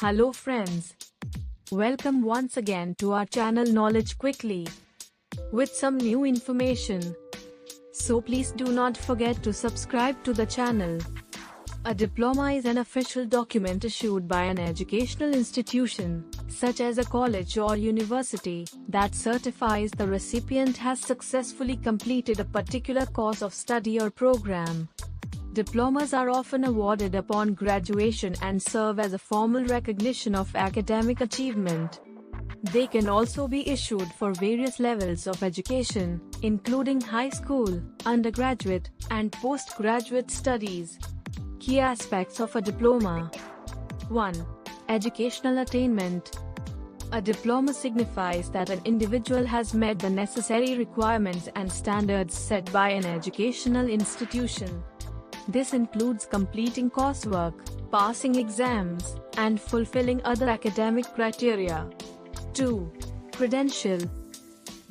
Hello friends. Welcome once again to our channel Knowledge Quickly with some new information. So please do not forget to subscribe to the channel. A diploma is an official document issued by an educational institution, such as a college or university, that certifies the recipient has successfully completed a particular course of study or program. Diplomas are often awarded upon graduation and serve as a formal recognition of academic achievement. They can also be issued for various levels of education, including high school, undergraduate, and postgraduate studies. Key aspects of a diploma. 1. Educational attainment. A diploma signifies that an individual has met the necessary requirements and standards set by an educational institution. This includes completing coursework, passing exams, and fulfilling other academic criteria. 2. Credential.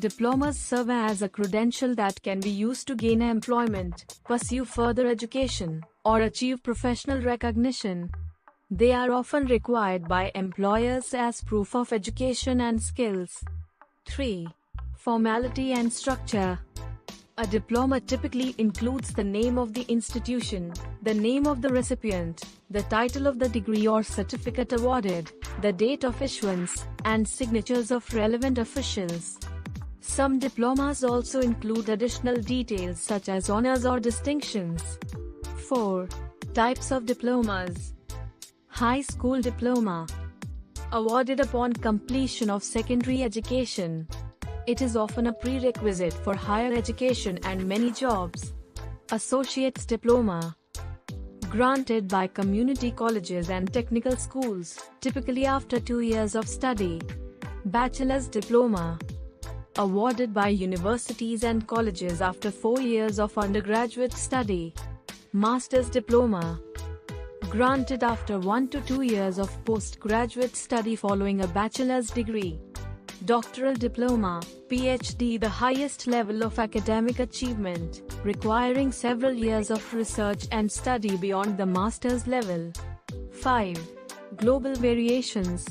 Diplomas serve as a credential that can be used to gain employment, pursue further education, or achieve professional recognition. They are often required by employers as proof of education and skills. 3. Formality and structure. A diploma typically includes the name of the institution, the name of the recipient, the title of the degree or certificate awarded, the date of issuance, and signatures of relevant officials. Some diplomas also include additional details such as honors or distinctions. 4. Types of diplomas. High school diploma. Awarded upon completion of secondary education. It is often a prerequisite for higher education and many jobs. Associate's diploma. Granted by community colleges and technical schools, typically after 2 years of study. Bachelor's diploma. Awarded by universities and colleges after 4 years of undergraduate study. Master's diploma. Granted after 1 to 2 years of postgraduate study following a bachelor's degree. Doctoral diploma, PhD, the highest level of academic achievement, requiring several years of research and study beyond the master's level. 5. Global variations.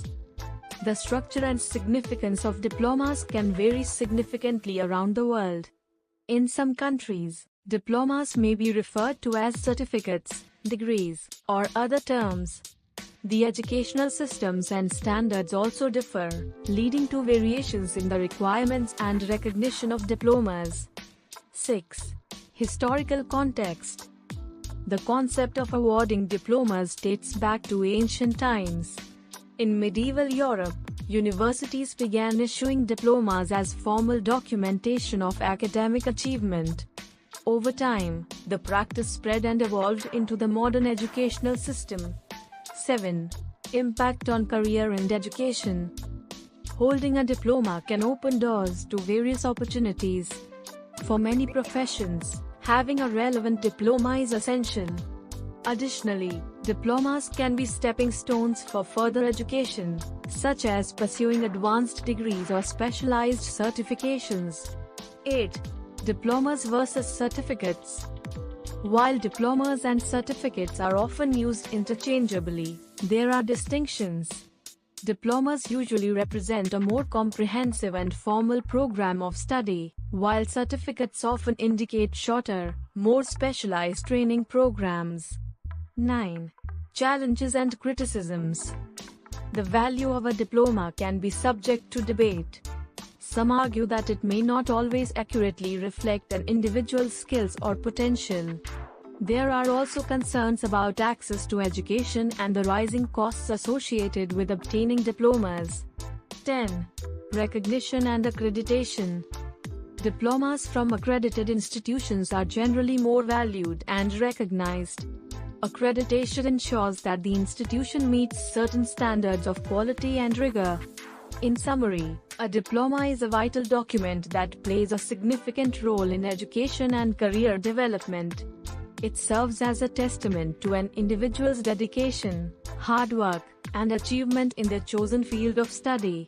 The structure and significance of diplomas can vary significantly around the world. In some countries, diplomas may be referred to as certificates, degrees, or other terms. The educational systems and standards also differ, leading to variations in the requirements and recognition of diplomas. 6. Historical context. The concept of awarding diplomas dates back to ancient times. In medieval Europe, universities began issuing diplomas as formal documentation of academic achievement. Over time, the practice spread and evolved into the modern educational system. 7. Impact on career and education. Holding a diploma can open doors to various opportunities. For many professions, having a relevant diploma is essential. Additionally, diplomas can be stepping stones for further education, such as pursuing advanced degrees or specialized certifications. 8. Diplomas versus certificates. While diplomas and certificates are often used interchangeably, there are distinctions. Diplomas usually represent a more comprehensive and formal program of study, while certificates often indicate shorter, more specialized training programs. 9. Challenges and criticisms. The value of a diploma can be subject to debate. Some argue that it may not always accurately reflect an individual's skills or potential. There are also concerns about access to education and the rising costs associated with obtaining diplomas. 10. Recognition and accreditation. Diplomas from accredited institutions are generally more valued and recognized. Accreditation ensures that the institution meets certain standards of quality and rigor. In summary, a diploma is a vital document that plays a significant role in education and career development. It serves as a testament to an individual's dedication, hard work, and achievement in their chosen field of study.